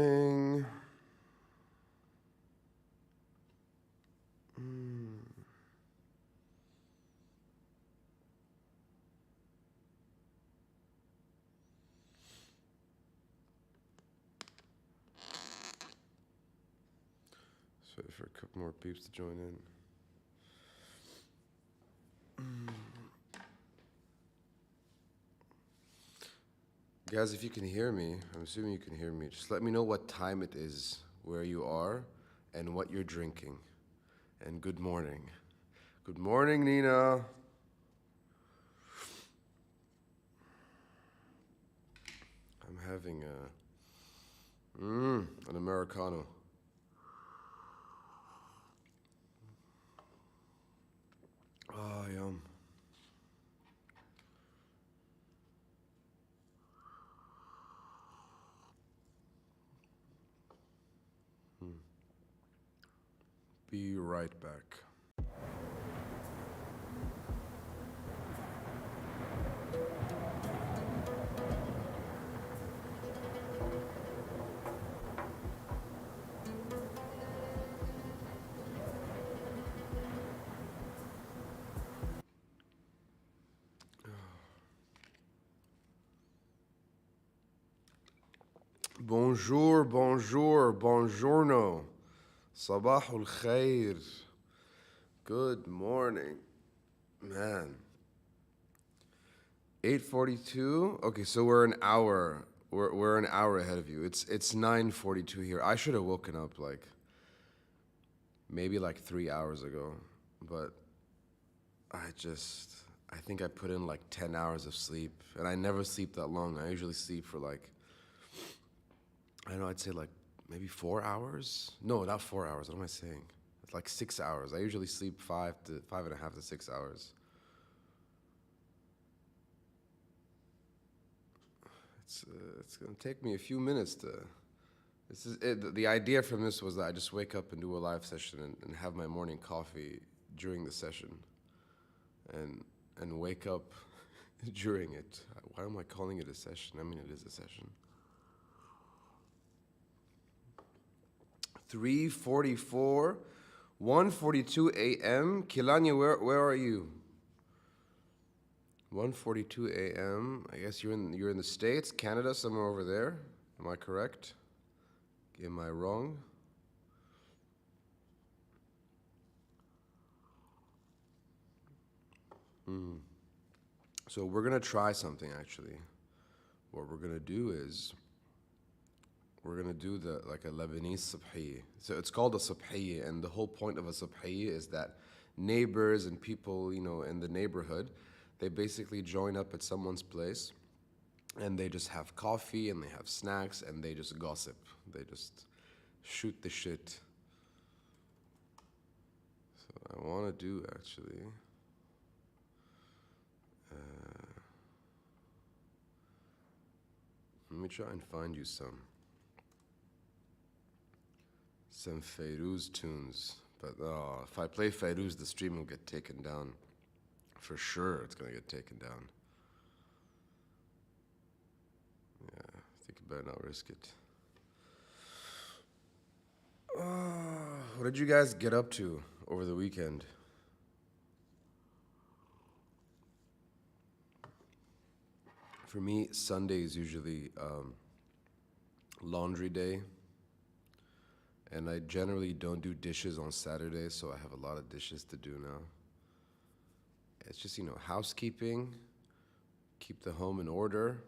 morning. Just wait for a couple more peeps to join in. Guys, if you can hear me, I'm assuming you can hear me, just let me know what time it is, where you are, and what you're drinking. And good morning. Good morning, Nina. I'm having an Americano. Oh, yum. Be right back. Bonjour, bonjour, buongiorno. Sabahul khair. Good morning. Man. 8:42? Okay, so we're an hour. We're an hour ahead of you. It's 9:42 here. I should have woken up maybe 3 hours ago, but I think I put in 10 hours of sleep, and I never sleep that long. I usually sleep for I don't know, I'd say maybe 4 hours? No, not 4 hours. What am I saying? It's 6 hours. I usually sleep 5.5 to 6 hours. It's gonna take me a few minutes to. This is it. The idea from this was that I just wake up and do a live session and have my morning coffee during the session, and wake up during it. Why am I calling it a session? I mean, it is a session. 3:44, 1:42 a.m. Kilanya, where are you? 1:42 a.m. I guess you're in the States, Canada, somewhere over there. Am I correct? Am I wrong? So we're gonna try something actually. What we're gonna do is we're gonna do a Lebanese Sob7iyyeh. So it's called a Sob7iyyeh, and the whole point of a Sob7iyyeh is that neighbors and people, in the neighborhood, they basically join up at someone's place, and they just have coffee and they have snacks and they just gossip. They just shoot the shit. So I want to do actually. Let me try and find you some Fairuz tunes. But if I play Fairuz, the stream will get taken down. For sure, it's gonna get taken down. Yeah, I think I better not risk it. What did you guys get up to over the weekend? For me, Sunday is usually laundry day. And I generally don't do dishes on Saturday, so I have a lot of dishes to do now. It's just, housekeeping, keep the home in order.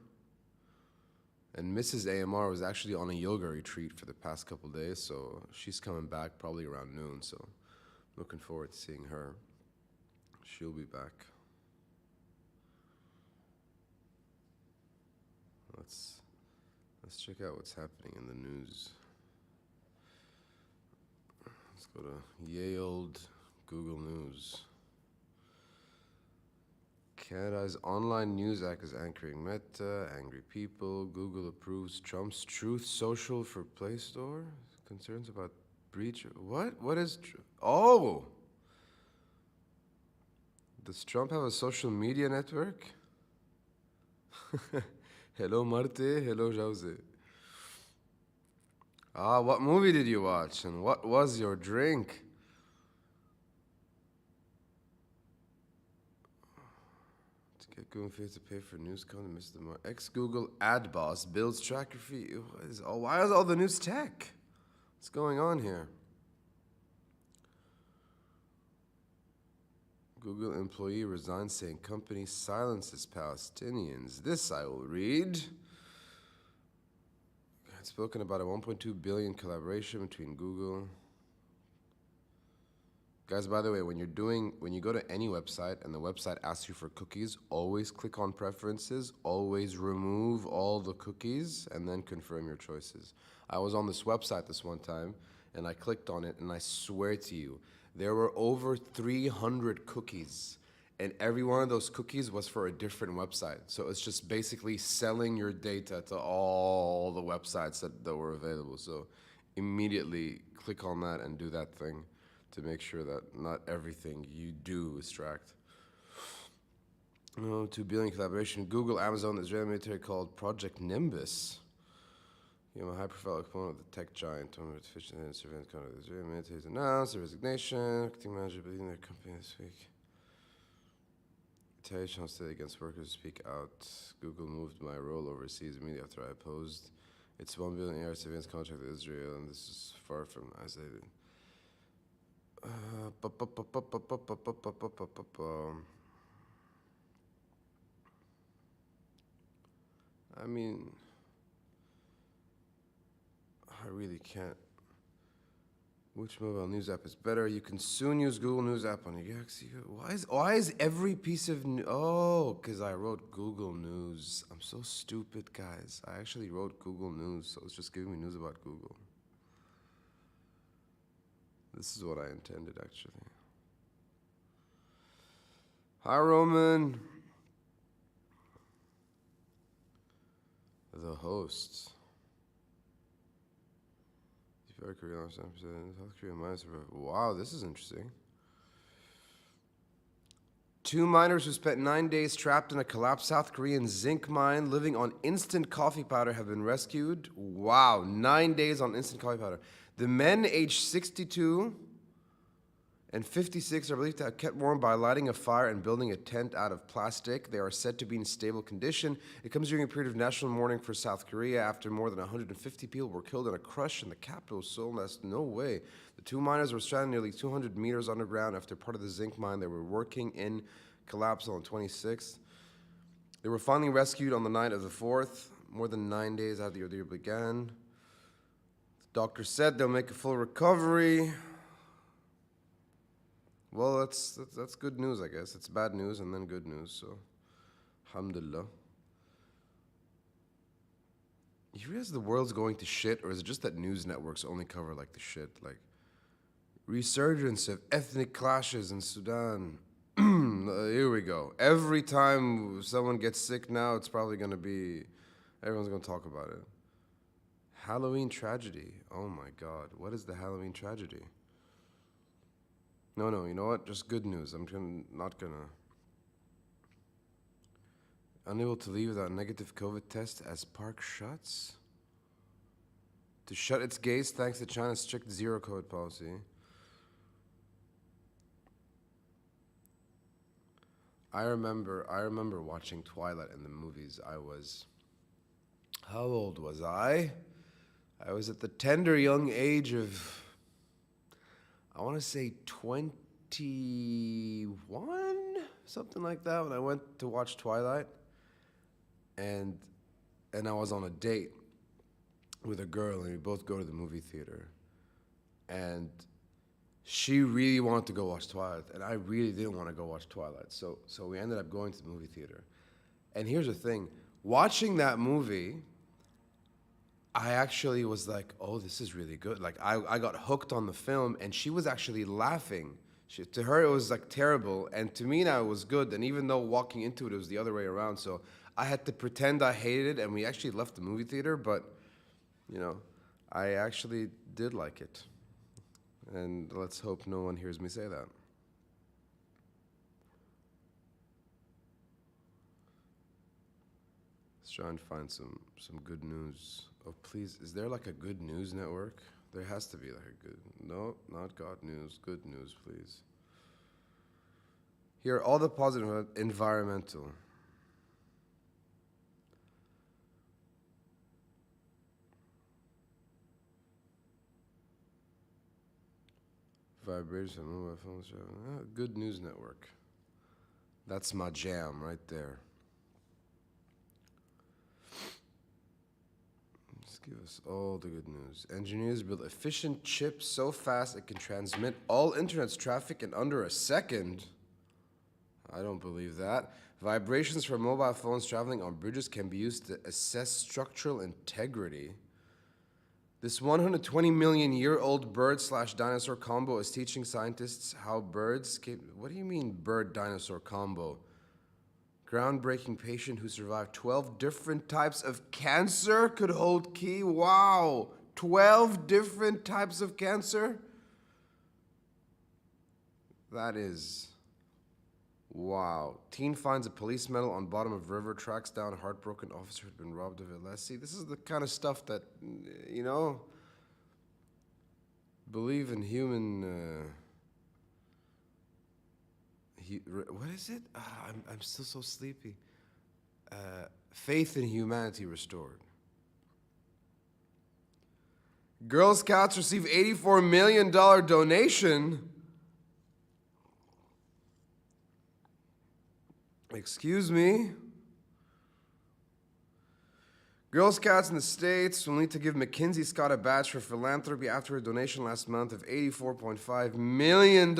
And Mrs. AMR was actually on a yoga retreat for the past couple days, so she's coming back probably around noon, so looking forward to seeing her. She'll be back. Let's check out what's happening in the news. Let's go to Yale Google News. Canada's online news act is anchoring Meta, angry people. Google approves Trump's Truth Social for Play Store. Concerns about breach. What? What is? Oh! Does Trump have a social media network? Hello, Marte. Hello, Jose. Ah, what movie did you watch and what was your drink? To get Google Feeds to pay for news content, Mr. Mar. Ex-Google ad boss builds tracker fee. Why is all the news tech? What's going on here? Google employee resigns saying company silences Palestinians. This I will read. It's spoken about a 1.2 billion collaboration between Google. Guys, by the way, when you go to any website and the website asks you for cookies, always click on preferences, always remove all the cookies, and then confirm your choices. I was on this website this one time, and I clicked on it, and I swear to you, there were over 300 cookies, and every one of those cookies was for a different website. So it's just basically selling your data to all the websites that were available. So immediately click on that and do that thing to make sure that not everything you do is tracked. 2 billion collaboration. Google, Amazon, the Israeli military called Project Nimbus. You know, a high-profile opponent of the tech giant, artificial intelligence surveillance company. The Israeli military has announced a resignation. Marketing manager leaving their company this week. Retaliation today against workers speak out. Google moved my role overseas immediately after I opposed its $1 billion air surveillance contract with Israel, and this is far from isolated. I mean, I really can't. Which mobile news app is better? You can soon use Google News app on your Galaxy. Why is every piece of news? Oh, because I wrote Google News. I'm so stupid, guys. I actually wrote Google News, so it's just giving me news about Google. This is what I intended, actually. Hi, Roman. The host. South Korea miners. Wow, this is interesting. 2 miners who spent 9 days trapped in a collapsed South Korean zinc mine living on instant coffee powder have been rescued. Wow, 9 days on instant coffee powder. The men, aged 62 and 56, are believed to have kept warm by lighting a fire and building a tent out of plastic. They are said to be in stable condition. It comes during a period of national mourning for South Korea after more than 150 people were killed in a crush in the capital of Seoul. That's no way. The 2 miners were stranded nearly 200 meters underground after part of the zinc mine they were working in collapsed on the 26th. They were finally rescued on the night of the 4th, more than 9 days after the ordeal began. The doctor said they'll make a full recovery. Well, that's good news, I guess. It's bad news and then good news, so alhamdulillah. You realize the world's going to shit, or is it just that news networks only cover like the shit? Like, resurgence of ethnic clashes in Sudan. Here we go. Every time someone gets sick now, it's probably going to be, everyone's going to talk about it. Halloween tragedy. Oh my God. What is the Halloween tragedy? No, you know what? Just good news. Not gonna. Unable to leave without a negative COVID test as park shuts? To shut its gates thanks to China's strict zero COVID policy. I remember watching Twilight in the movies. How old was I? I was at the tender young age of, I want to say 21, something like that, when I went to watch Twilight, and I was on a date with a girl, and we both go to the movie theater, and she really wanted to go watch Twilight, and I really didn't want to go watch Twilight, so we ended up going to the movie theater. And here's the thing, watching that movie, I actually was like, oh, this is really good. Like, I got hooked on the film, and she was actually laughing. To her, it was like terrible, and to me now it was good. And even though walking into it was the other way around, so I had to pretend I hated it, and we actually left the movie theater, but, you know, I actually did like it. And let's hope no one hears me say that. Let's try and find some good news. Oh, please, is there like a good news network? There has to be like a good, no, not God News, good news, please. Here, all the positive environmental. Vibration, mobile phones, good news network. That's my jam right there. Just give us all the good news. Engineers build efficient chips so fast it can transmit all internet's traffic in under a second. I don't believe that. Vibrations from mobile phones traveling on bridges can be used to assess structural integrity. This 120 million year old bird / dinosaur combo is teaching scientists how birds what do you mean bird dinosaur combo? Groundbreaking patient who survived 12 different types of cancer could hold key. Wow, 12 different types of cancer? That is, wow. Teen finds a police medal on bottom of river, tracks down heartbroken officer who'd been robbed of it. Let's see, this is the kind of stuff that, you know, believe in human, what is it? I'm still so sleepy. Faith in humanity restored. Girl Scouts receive $84 million donation. Excuse me. Girl Scouts in the States will need to give Mackenzie Scott a badge for philanthropy after a donation last month of $84.5 million.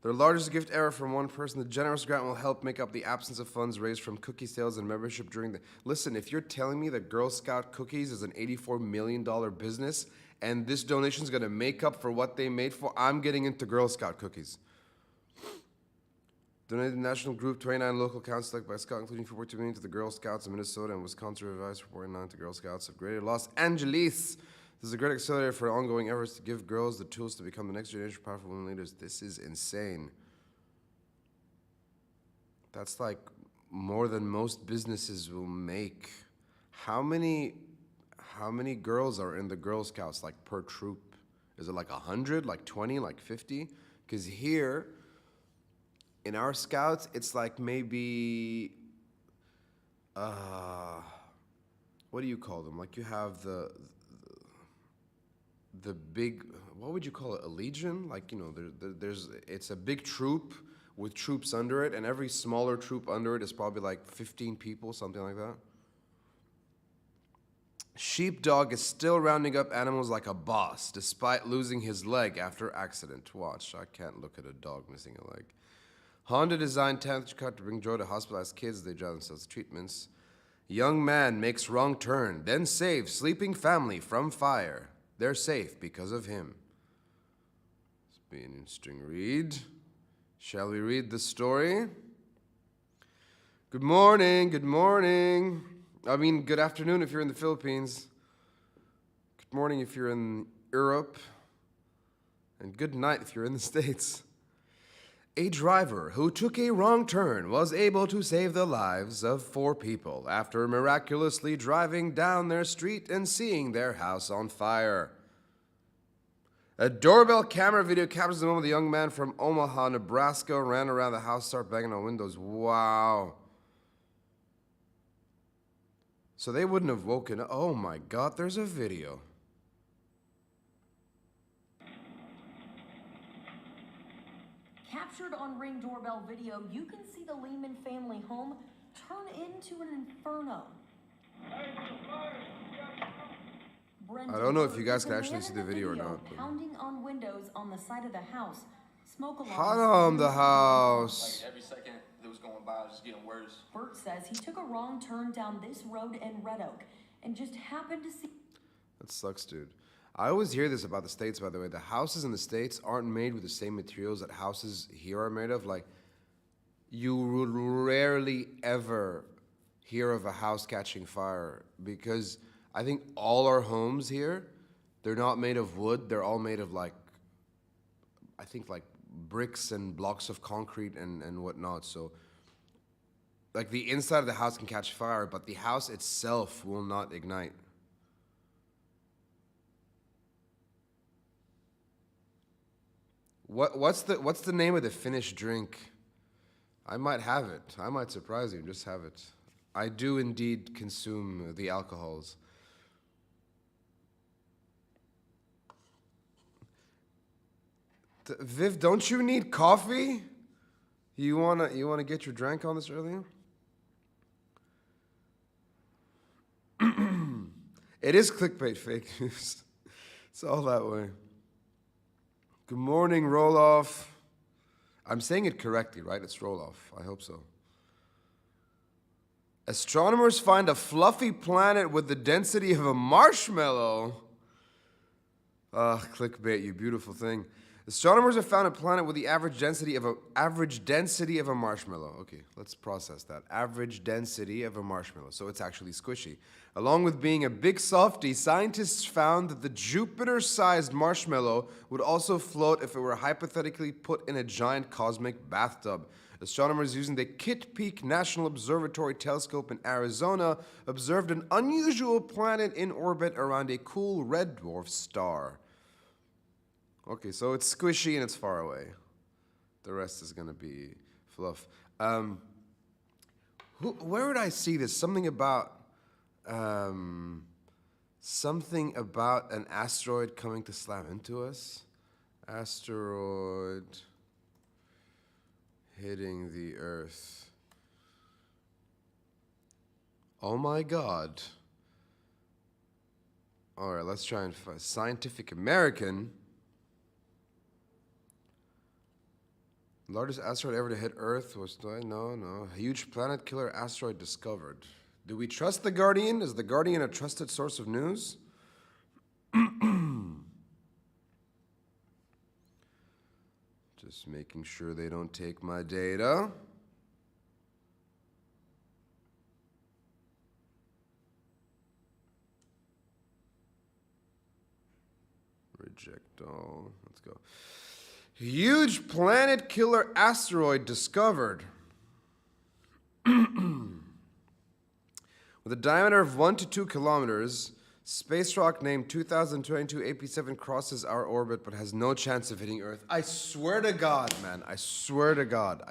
Their largest gift ever from one person. The generous grant will help make up the absence of funds raised from cookie sales and membership during the... Listen, if you're telling me that Girl Scout cookies is an $84 million business and this donation is going to make up for what they made for, I'm getting into Girl Scout cookies. Donated national group, 29 local accounts selected by Scout, including 4.2 million to the Girl Scouts of Minnesota and Wisconsin, revised 4.9 to Girl Scouts of Greater Los Angeles. This is a great accelerator for ongoing efforts to give girls the tools to become the next generation of powerful women leaders. This is insane. That's like more than most businesses will make. How many girls are in the Girl Scouts, like per troop? Is it like 100, like 20, like 50? Because here, in our Scouts, it's like maybe, what do you call them? Like you have the big, what would you call it, a legion? Like, you know, it's a big troop with troops under it, and every smaller troop under it is probably like 15 people, something like that. Sheepdog is still rounding up animals like a boss, despite losing his leg after accident. Watch, I can't look at a dog missing a leg. Honda designed temperature cut to bring joy to hospitalized kids. They drive themselves to treatments. Young man makes wrong turn, then saves sleeping family from fire. They're safe because of him. This will be an interesting read. Shall we read the story? Good morning, good morning. I mean, good afternoon if you're in the Philippines. Good morning if you're in Europe. And good night if you're in the States. A driver who took a wrong turn was able to save the lives of 4 people after miraculously driving down their street and seeing their house on fire. A doorbell camera video captures the moment the young man from Omaha, Nebraska ran around the house, started banging on windows. Wow. So they wouldn't have woken up. Oh my God, there's a video. Captured on Ring doorbell video, you can see the Lehman family home turn into an inferno. I don't know if you guys can actually see the video or not. Pounding on windows on the side of the house. Smoke alarms. Hot on the house. Like every second that was going by, it was just getting worse. Bert says he took a wrong turn down this road in Red Oak and just happened to see. That sucks, dude. I always hear this about the States, by the way. The houses in the States aren't made with the same materials that houses here are made of. Like, you would rarely ever hear of a house catching fire because I think all our homes here, they're not made of wood. They're all made of like, I think like bricks and blocks of concrete and whatnot. So Like the inside of the house can catch fire, but the house itself will not ignite. What's the name of the Finnish drink? I might have it. I might surprise you and just have it. I do indeed consume the alcohols. Viv, don't you need coffee? You wanna get your drink on this earlier? It is clickbait fake news. It's all that way. Good morning, Roloff. I'm saying it correctly, right? It's Roloff. I hope so. Astronomers find a fluffy planet with the density of a marshmallow. Clickbait, you beautiful thing. Astronomers have found a planet with the average density of a marshmallow. Okay, let's process that. Average density of a marshmallow. So it's actually squishy. Along with being a big softie, scientists found that the Jupiter-sized marshmallow would also float if it were hypothetically put in a giant cosmic bathtub. Astronomers using the Kitt Peak National Observatory telescope in Arizona observed an unusual planet in orbit around a cool red dwarf star. Okay, so it's squishy and it's far away. The rest is gonna be fluff. Where would I see this? Something about an asteroid coming to slam into us. Asteroid hitting the Earth. Oh my God. All right, let's try and find Scientific American. Largest asteroid ever to hit Earth was no. Huge planet killer asteroid discovered. Do we trust The Guardian? Is The Guardian a trusted source of news? Just making sure they don't take my data. Reject all. Let's go. Huge planet killer asteroid discovered. With a diameter of 1 to 2 kilometers, space rock named 2022 AP7 crosses our orbit but has no chance of hitting Earth. I swear to God, man. I swear to God.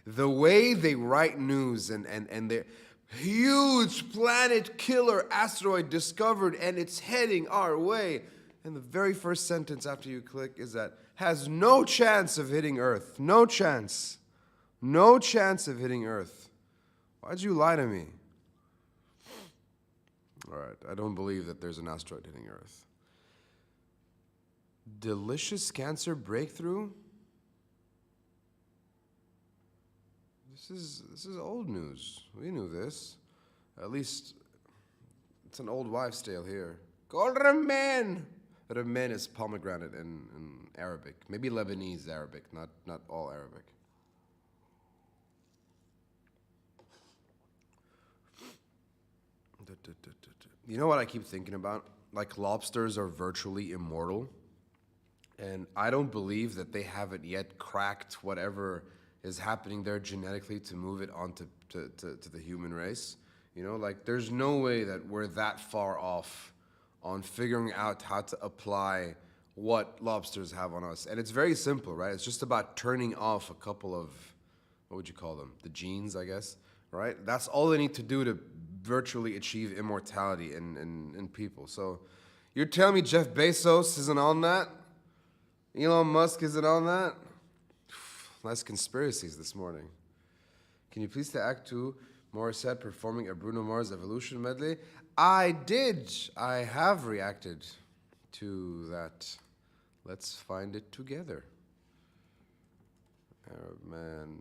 The way they write news and they're huge planet killer asteroid discovered and it's heading our way. And the very first sentence after you click is that has no chance of hitting Earth. No chance. No chance of hitting Earth. Why'd you lie to me? All right, I don't believe that there's an asteroid hitting Earth. Delicious cancer breakthrough? This is old news. We knew this. At least it's an old wives' tale here. Kol ramen. Ramen is pomegranate in Arabic. Maybe Lebanese Arabic, not all Arabic. You know what I keep thinking about? Like lobsters are virtually immortal. And I don't believe that they haven't yet cracked whatever is happening there genetically to move it onto to the human race. You know, like there's no way that we're that far off on figuring out how to apply what lobsters have on us. And it's very simple, right? It's just about turning off a couple of, what would you call them? The genes, I guess, right? That's all they need to do to virtually achieve immortality in people. So you're telling me Jeff Bezos isn't on that? Elon Musk isn't on that? Nice conspiracies this morning. Can you please act to Morissette performing a Bruno Mars Evolution medley? I did. I have reacted to that. Let's find it together. Arab Man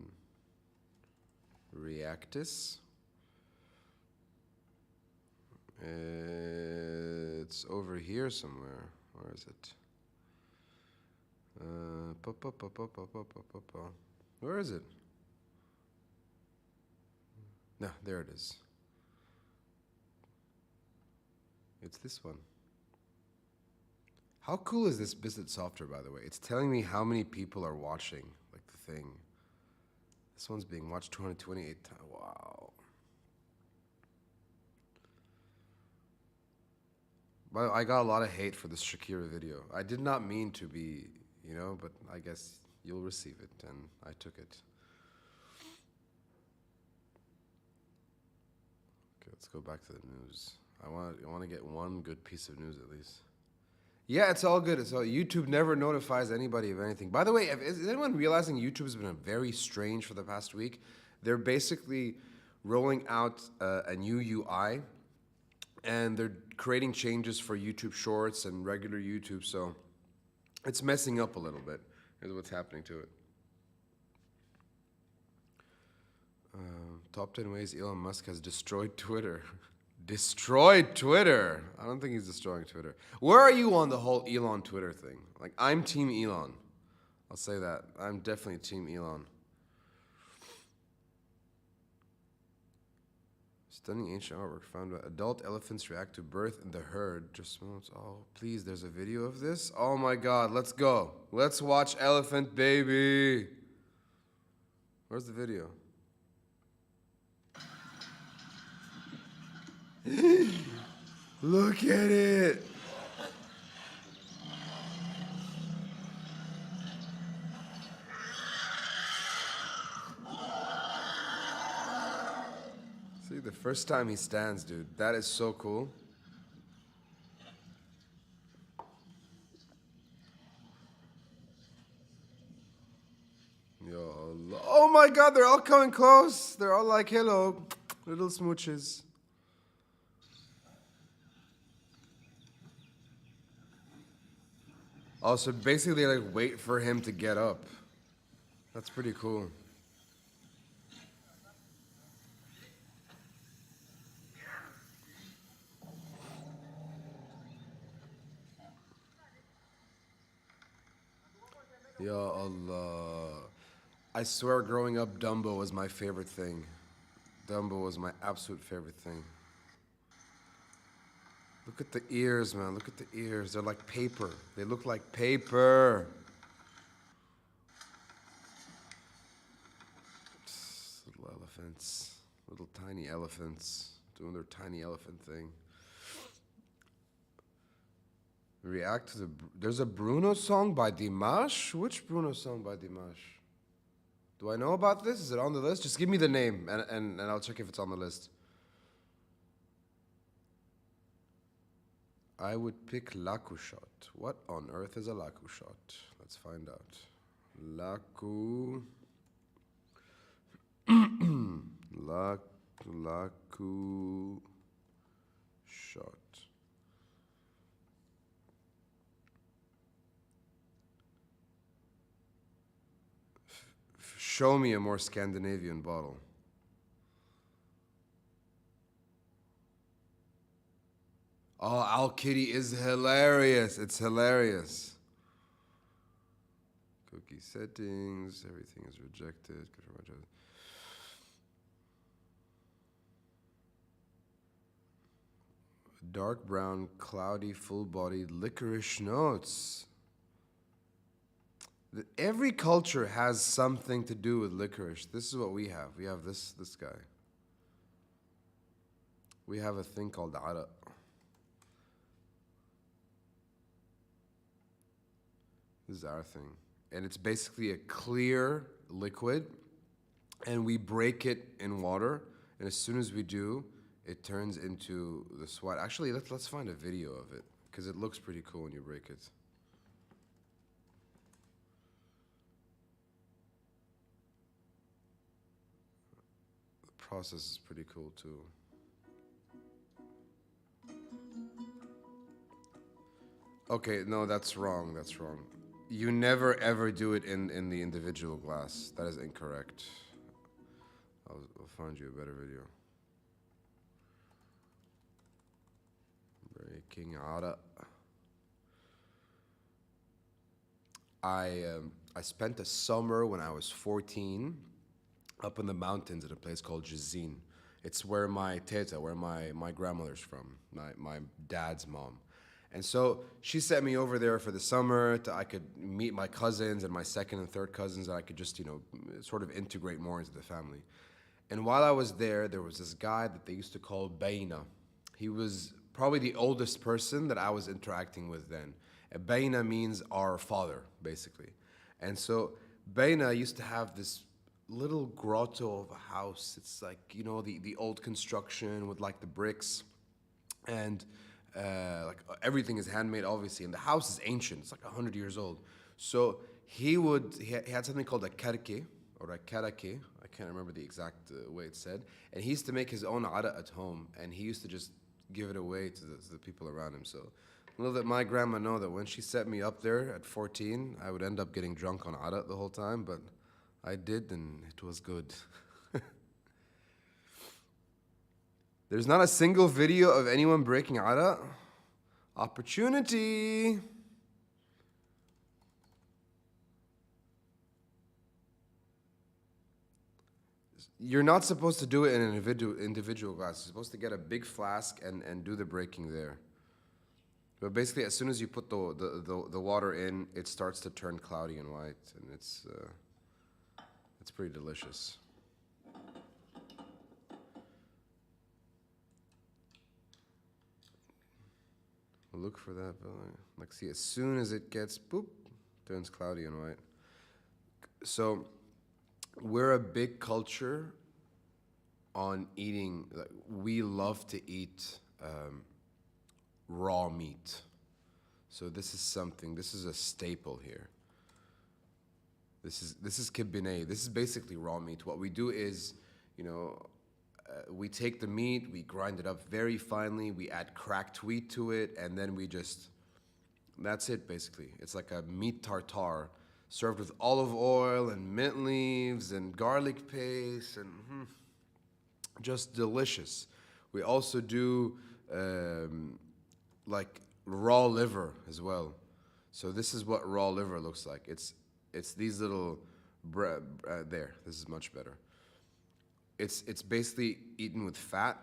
Reactus. It's over here somewhere. Where is it? Where is it? No, there it is. It's this one. How cool is this Visit software, by the way? It's telling me how many people are watching, like the thing. This one's being watched 228 times. Wow. But I got a lot of hate for this Shakira video. I did not mean to be, but I guess you'll receive it, and I took it. Okay, let's go back to the news. I want to get one good piece of news at least. Yeah, it's all good. YouTube never notifies anybody of anything. By the way, is anyone realizing YouTube has been very strange for the past week? They're basically rolling out a new UI, and they're creating changes for YouTube Shorts and regular YouTube, so it's messing up a little bit, is what's happening to it. Top 10 ways Elon Musk has destroyed Twitter. Destroyed Twitter? I don't think he's destroying Twitter. Where are you on the whole Elon Twitter thing? Like, I'm Team Elon. I'll say that. I'm definitely Team Elon. Stunning ancient artwork found by adult elephants react to birth in the herd. Just moments. Oh, please, there's a video of this? Oh my God, let's go. Let's watch Elephant Baby. Where's the video? Look at it. See, the first time he stands, dude. That is so cool. Yo, Allah. Oh my God, they're all coming close. They're all like, hello, little smooches. Oh, so basically they like wait for him to get up. That's pretty cool. Ya Allah. I swear growing up, Dumbo was my favorite thing. Dumbo was my absolute favorite thing. Look at the ears, man. Look at the ears. They're like paper. They look like paper. Little elephants. Little tiny elephants doing their tiny elephant thing. React to the... There's a Bruno song by Dimash? Which Bruno song by Dimash? Do I know about this? Is it on the list? Just give me the name, and I'll check if it's on the list. I would pick Laku shot. What on earth is a Laku shot? Let's find out. Laku... Laku shot. Show me a more Scandinavian bottle. Oh, Al Kitty is hilarious. It's hilarious. Cookie settings. Everything is rejected. Dark brown, cloudy, full-bodied licorice notes. Every culture has something to do with licorice. This is what we have. We have this guy. We have a thing called ara. This is our thing. And it's basically a clear liquid, and we break it in water, and as soon as we do, it turns into the sweat. Actually, let's find a video of it, because it looks pretty cool when you break it. Process is pretty cool too. Okay, no, that's wrong. That's wrong. You never ever do it in the individual glass. That is incorrect. I'll find you a better video. Breaking out. I spent a summer when I was 14 up in the mountains at a place called cuisine. It's where my teta, where my grandmother's from, my dad's mom. And so she sent me over there for the summer I could meet my cousins and my second and third cousins, and I could just, sort of integrate more into the family. And while I was there was this guy that they used to call Baina. He was probably the oldest person that I was interacting with then. Baina means our father, basically. And so Baina used to have this little grotto of a house. It's like, the old construction with like the bricks. And like everything is handmade, obviously, and the house is ancient. It's like 100 years old. So he had something called a karke or a karake. I can't remember the exact way it's said. And he used to make his own ara at home, and he used to just give it away to the people around him. So little did my grandma know that when she set me up there at 14, I would end up getting drunk on ara the whole time, but I did, and it was good. There's not a single video of anyone breaking ara. Opportunity. You're not supposed to do it in an individual glass. You're supposed to get a big flask and do the breaking there. But basically, as soon as you put the water in, it starts to turn cloudy and white, and it's pretty delicious. Look for that, like, see, as soon as it gets, boop, turns cloudy and white. So we're a big culture on eating. Like, we love to eat raw meat. So this is a staple here. This is kibineh. This is basically raw meat. What we do is, we take the meat, we grind it up very finely, we add cracked wheat to it, and then that's it basically. It's like a meat tartare served with olive oil and mint leaves and garlic paste, and just delicious. We also do like raw liver as well. So this is what raw liver looks like. It's these little there. This is much better. It's basically eaten with fat.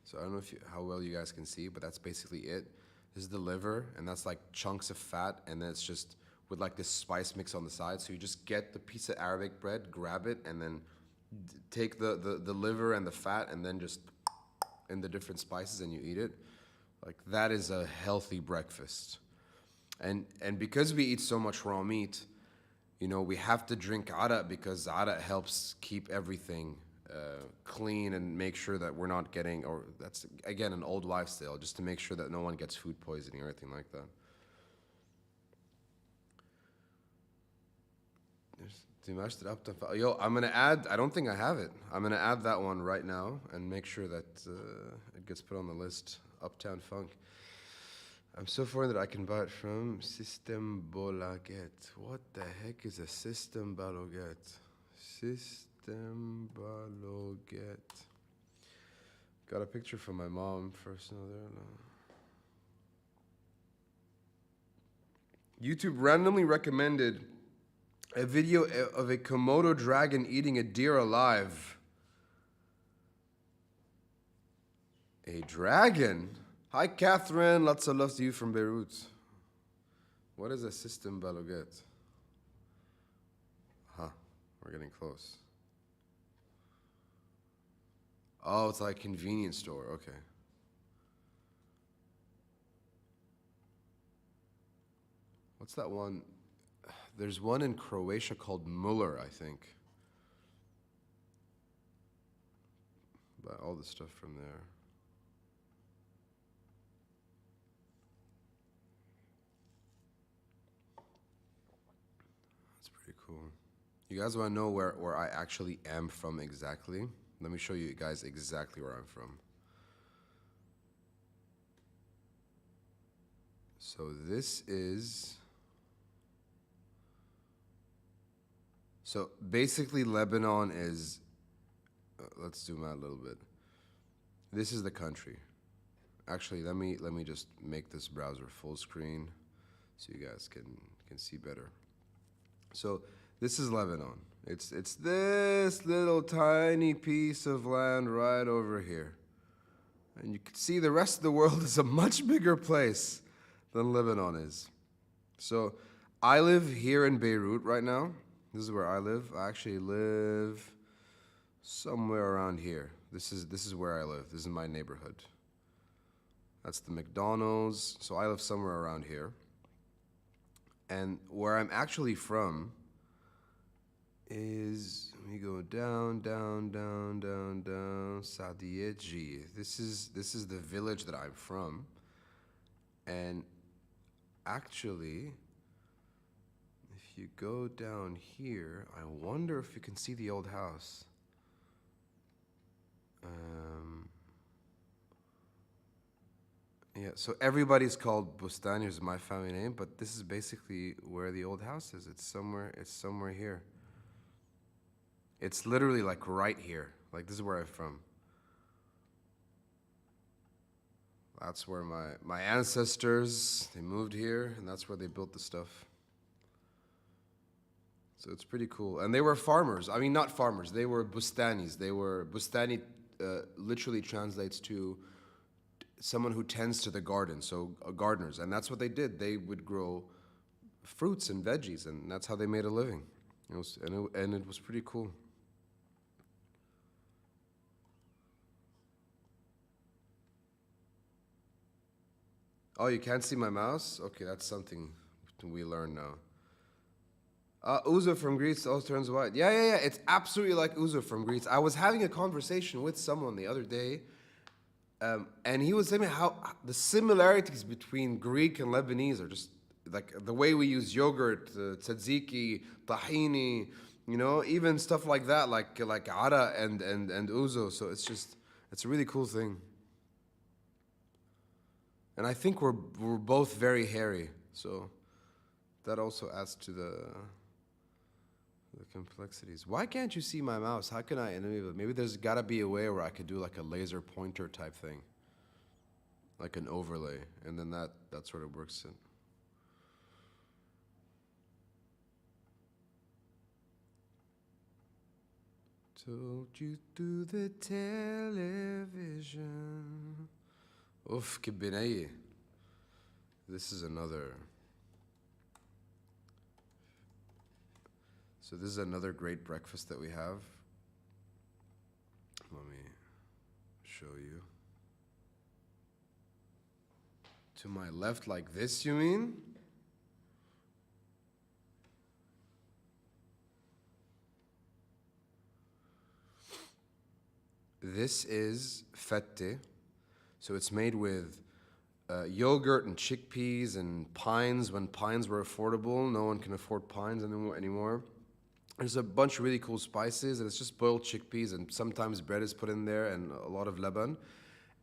So I don't know how well you guys can see, but that's basically it. This is the liver, and that's like chunks of fat, and then it's just with like this spice mix on the side. So you just get the piece of Arabic bread, grab it, and then take the liver and the fat, and then just in the different spices, and you eat it. Like, that is a healthy breakfast. And because we eat so much raw meat, we have to drink ara, because ara helps keep everything clean and make sure that we're not getting, or that's, again, an old wives' tale, just to make sure that no one gets food poisoning or anything like that. Yo, I'm going to add, I don't think I have it. I'm going to add that one right now and make sure that it gets put on the list. Uptown Funk. I'm so foreign that I can buy it from System Bolaget. What the heck is a System Baloget? System Baloget. Got a picture from my mom first. No, there. No. YouTube randomly recommended a video of a Komodo dragon eating a deer alive. A dragon? Hi, Catherine. Lots of love to you from Beirut. What is a System Baloget? We're getting close. Oh, it's like a convenience store. Okay. What's that one? There's one in Croatia called Muller, I think. Buy all the stuff from there. That's pretty cool. You guys want to know where I actually am from exactly? Let me show you guys exactly where I'm from. So this is... So basically Lebanon is... let's zoom out a little bit. This is the country. Actually, let me just make this browser full screen so you guys can see better. So this is Lebanon. It's this little tiny piece of land right over here. And you can see the rest of the world is a much bigger place than Lebanon is. So I live here in Beirut right now. This is where I live. I actually live somewhere around here. This is where I live. This is my neighborhood. That's the McDonald's. So I live somewhere around here. And where I'm actually from is, let me go down, Sob7iyyeh. This is the village that I'm from. And actually, if you go down here, I wonder if you can see the old house. Yeah, so everybody's called Bustani, is my family name, but this is basically where the old house is. It's somewhere here. It's literally like right here. Like this is where I'm from. That's where my ancestors, they moved here, and that's where they built the stuff. So it's pretty cool. And they were farmers. I mean, not farmers. They were bustanis. Bustani literally translates to someone who tends to the garden, so gardeners. And that's what they did. They would grow fruits and veggies, and that's how they made a living. And it was pretty cool. Oh, you can't see my mouse? Okay, that's something we learn now. Uzo from Greece also turns white. Yeah. It's absolutely like Uzo from Greece. I was having a conversation with someone the other day, and he was saying how the similarities between Greek and Lebanese are just like the way we use yogurt, tzatziki, tahini, even stuff like that, like ara and Uzo. So it's a really cool thing. And I think we're both very hairy, so that also adds to the complexities. Why can't you see my mouse? How can I enable it? Maybe there's got to be a way where I could do like a laser pointer type thing, like an overlay, and then that sort of works in. Told you through the television. Oof, kibinaye. This is another. So this is another great breakfast that we have. Let me show you. To my left, like this, you mean? This is fette. So it's made with yogurt and chickpeas and pines. When pines were affordable, no one can afford pines anymore. There's a bunch of really cool spices, and it's just boiled chickpeas, and sometimes bread is put in there, and a lot of leban.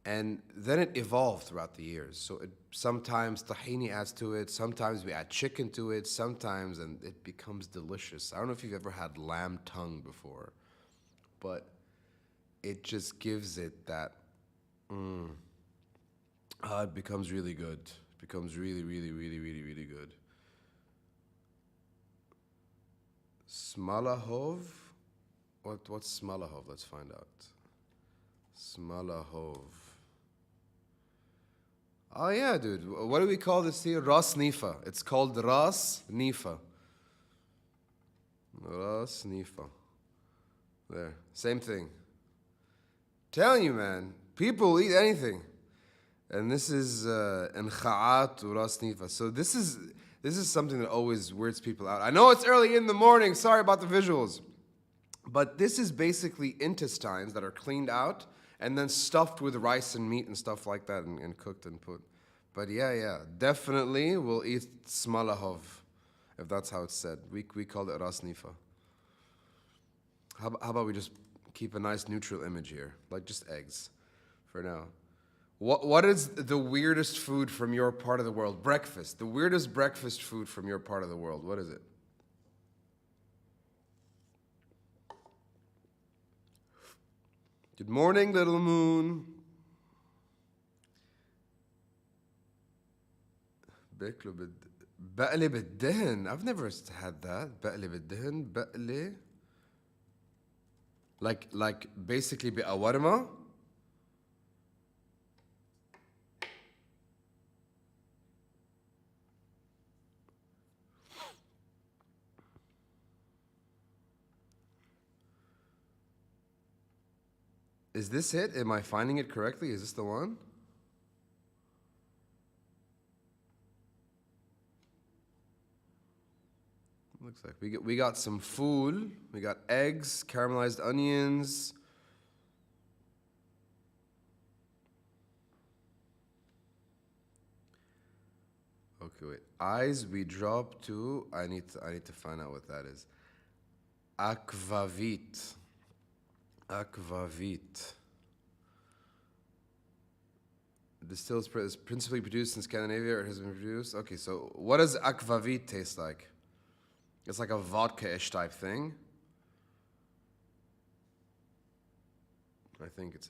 And then it evolved throughout the years. So sometimes tahini adds to it, sometimes we add chicken to it, sometimes, and it becomes delicious. I don't know if you've ever had lamb tongue before, but it just gives it that, it becomes really good. It becomes really, really, really, really, really good. Smalahov? What's Smalahov? Let's find out. Smalahov. Oh yeah, dude. What do we call this here? Ras Nifa. It's called Ras Nifa. Ras Nifa. There. Same thing. Telling you, man. People eat anything. And this is Enkha'at Ras Nifa. So this is something that always weirds people out. I know it's early in the morning. Sorry about the visuals. But this is basically intestines that are cleaned out and then stuffed with rice and meat and stuff like that and cooked and put. But yeah, definitely we'll eat smalahov, if that's how it's said. We call it ras nifa. How about we just keep a nice neutral image here, like just eggs for now. What is the weirdest food from your part of the world? Breakfast. The weirdest breakfast food from your part of the world. What is it? Good morning, little moon. بقلي بالدهن. I've never had that. بقلي بالدهن. بقلي. Like basically بقوارمة. Is this it? Am I finding it correctly? Is this the one? Looks like we got some food. We got eggs, caramelized onions. Okay, wait. Eyes we drop to. I need to find out what that is. Aquavit. Aquavit. Distilled spirit is principally produced in Scandinavia or has been produced. Okay, so what does aquavit taste like? It's like a vodka-ish type thing. I think it's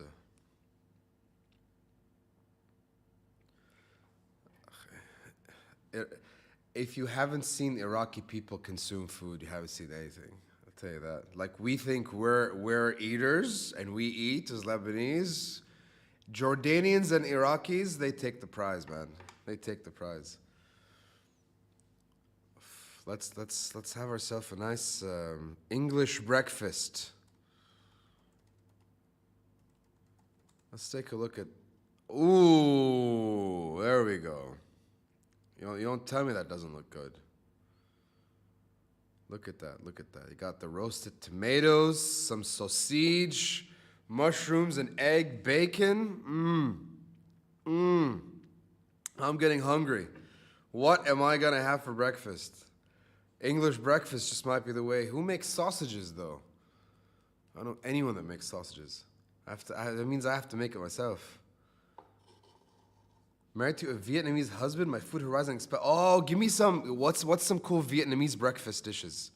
if you haven't seen Iraqi people consume food, you haven't seen anything. I'll tell you that. Like, we think we're eaters and we eat as Lebanese. Jordanians and Iraqis, they take the prize, man. They take the prize. Let's have ourselves a nice English breakfast. Let's take a look at. Ooh, there we go. You don't tell me that doesn't look good. Look at that. Look at that. You got the roasted tomatoes, some sausage, mushrooms, and egg, bacon. I'm getting hungry. What am I gonna have for breakfast? English breakfast just might be the way. Who makes sausages though? I don't know anyone that makes sausages. That means I have to make it myself. Married to a Vietnamese husband, my food horizon Oh, give me some. What's some cool Vietnamese breakfast dishes?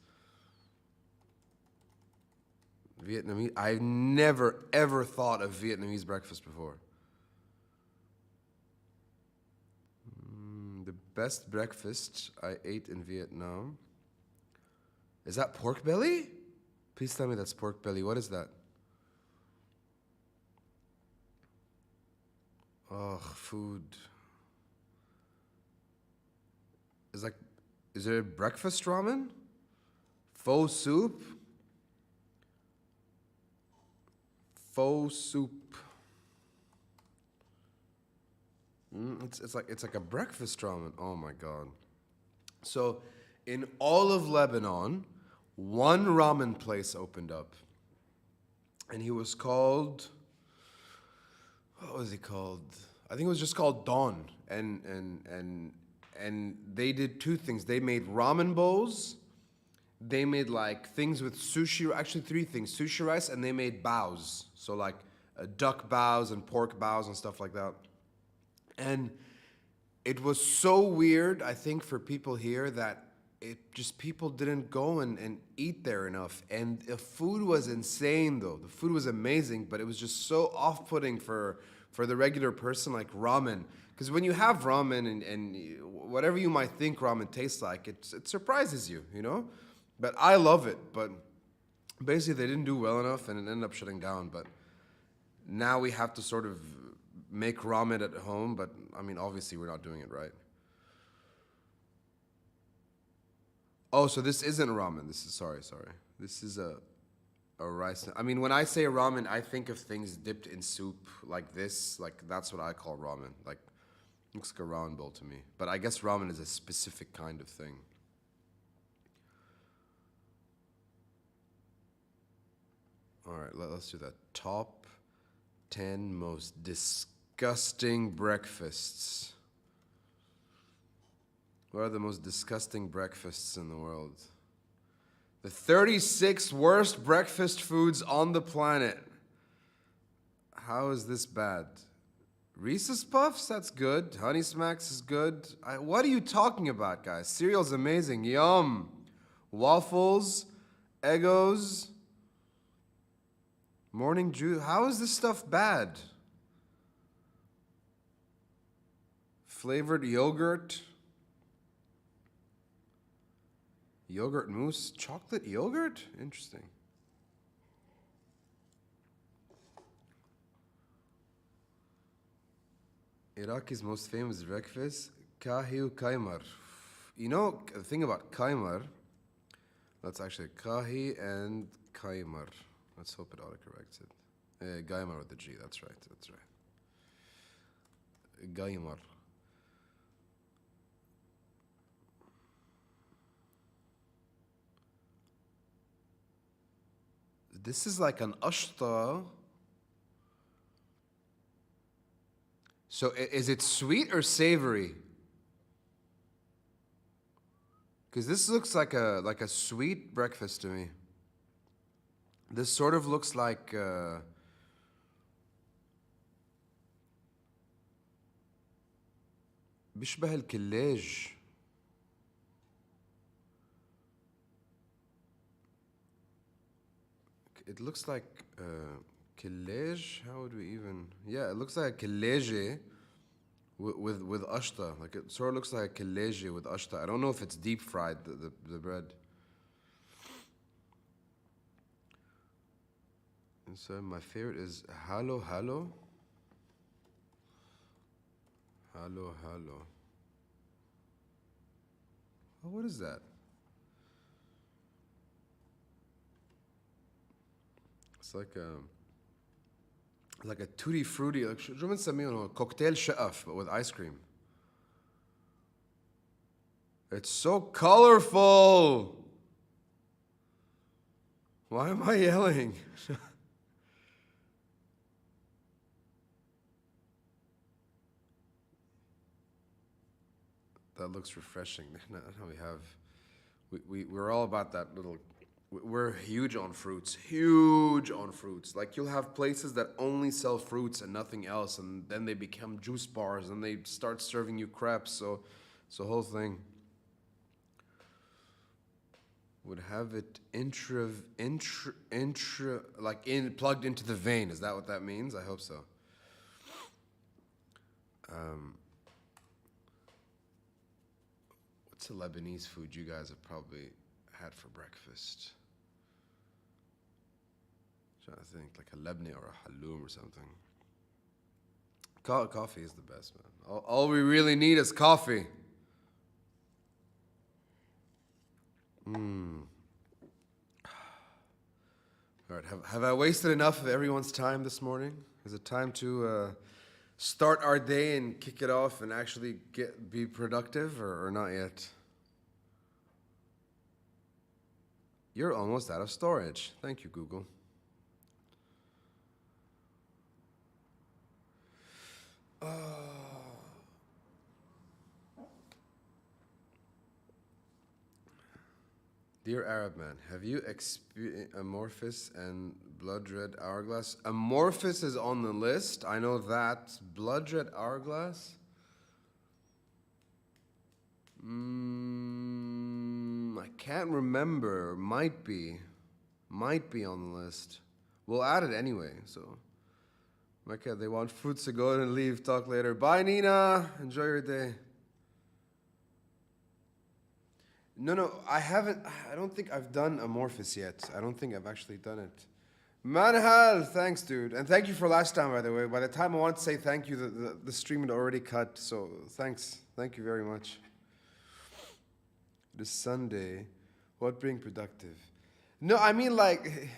Vietnamese. I've never ever thought of Vietnamese breakfast before. The best breakfast I ate in Vietnam. Is that pork belly? Please tell me that's pork belly. What is that? Oh, food. Is there a breakfast ramen? Pho soup? Pho soup. It's like a breakfast ramen. Oh my God. So, in all of Lebanon, one ramen place opened up, and he was called. What was he called? I think it was just called Dawn. And they did two things. They made ramen bowls. They made like things with sushi. Actually, three things: sushi rice, and they made baos. So like duck baos and pork baos and stuff like that. And it was so weird, I think, for people here that people didn't go and eat there enough. And the food was insane, though. The food was amazing, but it was just so off-putting for the regular person, like ramen. Because when you have ramen and whatever you might think ramen tastes like, it surprises you, you know? But I love it. But basically, they didn't do well enough, and it ended up shutting down. But now we have to sort of make ramen at home. But, I mean, obviously, we're not doing it right. Oh, so this isn't ramen. This is, sorry. This is a rice. I mean, when I say ramen, I think of things dipped in soup like this. Like, that's what I call ramen. Like, looks like a ramen bowl to me. But I guess ramen is a specific kind of thing. All right, let's do that. Top 10 most disgusting breakfasts. What are the most disgusting breakfasts in the world? The 36 worst breakfast foods on the planet. How is this bad? Reese's Puffs? That's good. Honey Smacks is good. What are you talking about, guys? Cereal's amazing. Yum. Waffles. Eggos. Morning juice. How is this stuff bad? Flavored yogurt. Yogurt mousse. Chocolate yogurt? Interesting. Iraqi's most famous breakfast, kahi kaimar. You know, the thing about kaimar, that's actually kahi and kaimar. Let's hope it autocorrects it. Gaimar with the G, that's right, that's right. Gaimar. This is like an ashta. So is it sweet or savory? Because this looks like a sweet breakfast to me. This sort of looks like بيشبه الكلاج. It looks like كلاج. How would we even? Yeah, it looks like a كلاجة with ashta. Like it sort of looks like a كلاجة with ashta. I don't know if it's deep fried the bread. And so my favorite is halo halo. Halo halo. Oh, what is that? It's like a tutti frutti, like شو بنسميه هون cocktail شقف but with ice cream. It's so colorful. Why am I yelling? That looks refreshing. We're all about that little. We're huge on fruits. Huge on fruits. Like you'll have places that only sell fruits and nothing else, and then they become juice bars, and they start serving you crepes. So it's the whole thing. Would have it plugged into the vein. Is that what that means? I hope so. What's a Lebanese food you guys have probably had for breakfast? I'm trying to think, like a Lebni or a halloum or something. Coffee is the best, man. All we really need is coffee. All right, have I wasted enough of everyone's time this morning? Is it time to start our day and kick it off and actually be productive, or not yet? You're almost out of storage. Thank you, Google. Dear Arab man, have you experienced Amorphous and Blood Red Hourglass? Amorphous is on the list. I know that. Blood Red Hourglass? I can't remember. Might be on the list. We'll add it anyway, so. Okay, they want fruits to go and leave. Talk later. Bye, Nina. Enjoy your day. No, I haven't. I don't think I've done Amorphous yet. I don't think I've actually done it. Manhal, thanks, dude. And thank you for last time, by the way. By the time I wanted to say thank you, the stream had already cut. So thanks. Thank you very much. This Sunday, what being productive? No, I mean like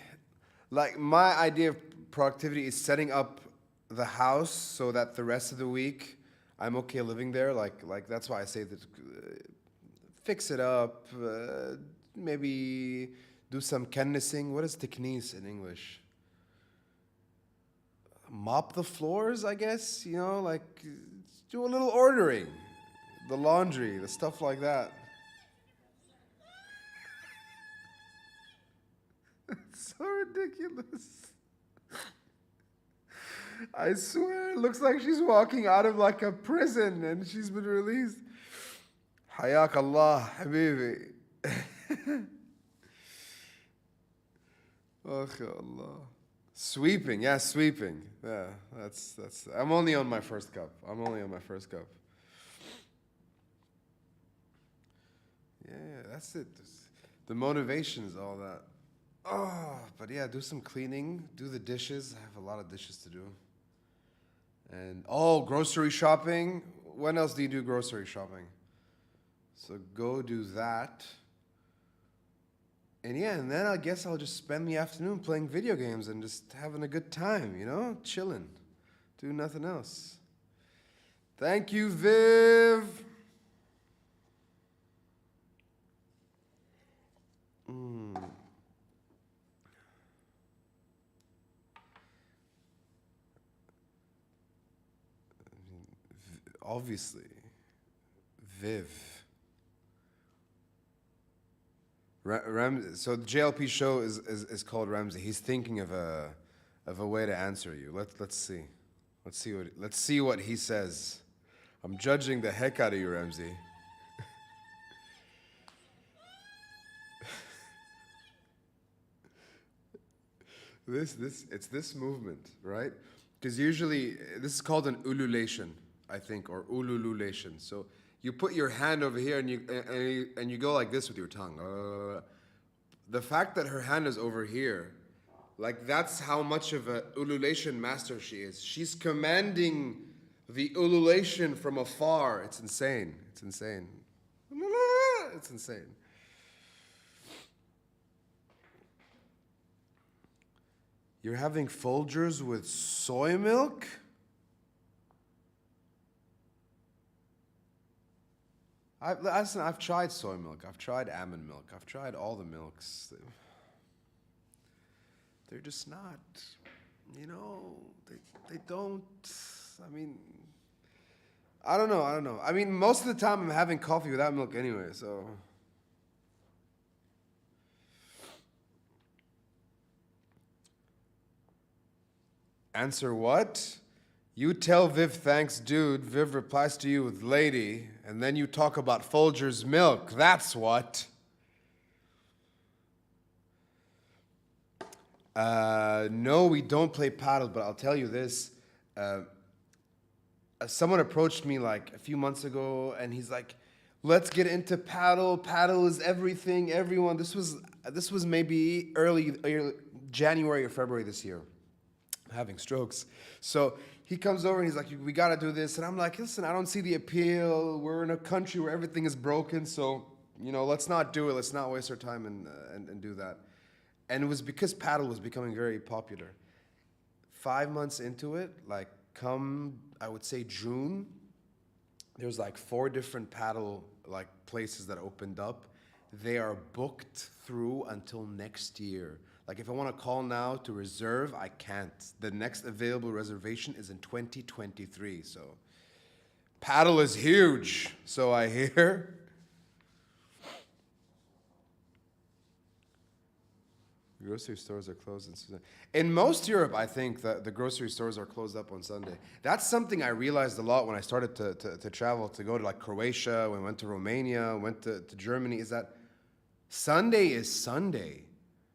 my idea of productivity is setting up the house so that the rest of the week I'm okay living there. Like that's why I say that. Fix it up, maybe do some canvassing. What is teknis in English? Mop the floors, I guess, like do a little ordering. The laundry, the stuff like that. It's so ridiculous. I swear, it looks like she's walking out of like a prison and she's been released. حياك الله حبيبي. Allah. Sweeping, yeah, sweeping. Yeah, that's I'm only on my first cup. Yeah, that's it. The motivation is all that. Oh, but yeah, do some cleaning, do the dishes. I have a lot of dishes to do. And grocery shopping. When else do you do grocery shopping? So go do that. And then I guess I'll just spend the afternoon playing video games and just having a good time, you know? Chilling. Do nothing else. Thank you, Viv. Obviously. Viv. So the JLP show is called Ramsey. He's thinking of a way to answer you. Let's see. Let's see what he says. I'm judging the heck out of you, Ramsey. It's this movement, right? Because usually this is called an ululation, I think, or ulululation. So you put your hand over here and you go like this with your tongue. The fact that her hand is over here, like that's how much of a ululation master she is. She's commanding the ululation from afar. It's insane. It's insane. It's insane. You're having Folgers with soy milk? I've tried soy milk. I've tried almond milk. I've tried all the milks. They're just not, you know, they don't, I mean, I don't know. I mean, most of the time I'm having coffee without milk anyway, so. Answer what? You tell Viv thanks, dude. Viv replies to you with lady, and then you talk about Folgers milk. That's what. No, we don't play paddle, but I'll tell you this. Someone approached me like a few months ago, and he's like, let's get into paddle. Paddle is everything, everyone. This was maybe early January or February this year. I'm having strokes. So he comes over and he's like, we got to do this. And I'm like, listen, I don't see the appeal. We're in a country where everything is broken. So, you know, let's not do it. Let's not waste our time and do that. And it was because paddle was becoming very popular. 5 months into it, like come, I would say June, there's like 4 different paddle like places that opened up. They are booked through until next year. Like if I want to call now to reserve, I can't. The next available reservation is in 2023. So paddle is huge, so I hear. Grocery stores are closed on Sunday. In most Europe, I think that the grocery stores are closed up on Sunday. That's something I realized a lot when I started to travel, to go to like Croatia, when I went to Romania, went to Germany, is that Sunday is Sunday,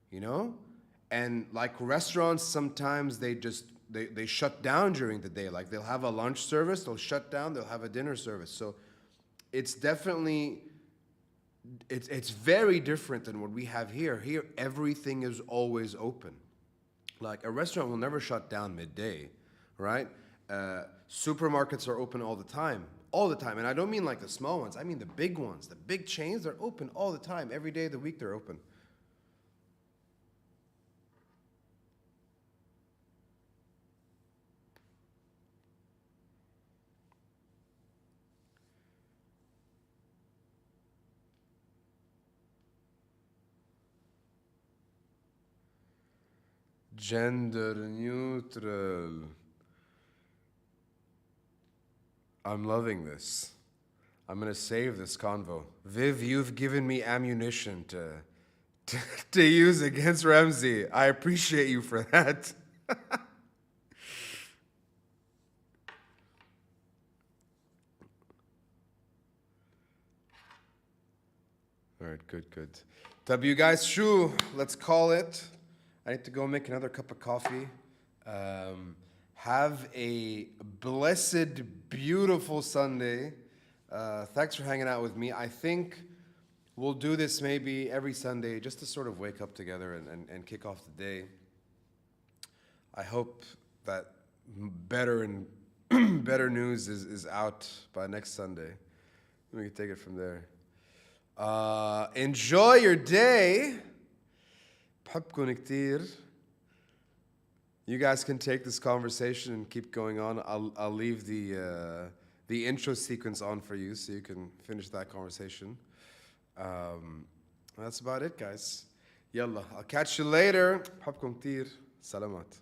you know? And like restaurants, sometimes they shut down during the day. Like they'll have a lunch service, they'll shut down, they'll have a dinner service. So it's definitely... It's very different than what we have here. Here, everything is always open. Like a restaurant will never shut down midday, right? Supermarkets are open all the time. And I don't mean like the small ones. I mean the big ones. The big chains, they're open all the time. Every day of the week, they're open. Gender neutral. I'm loving this. I'm gonna save this convo. Viv, you've given me ammunition to use against Ramsey. I appreciate you for that. All right, good. W guys, shoo, let's call it. I need to go make another cup of coffee. Have a blessed, beautiful Sunday. Thanks for hanging out with me. I think we'll do this maybe every Sunday just to sort of wake up together and kick off the day. I hope that better news is out by next Sunday. We can take it from there. Enjoy your day. بحبكن كتير. You guys can take this conversation and keep going on. I'll leave the intro sequence on for you so you can finish that conversation. That's about it, guys. Yalla, I'll catch you later. بحبكم كتير. سلامات.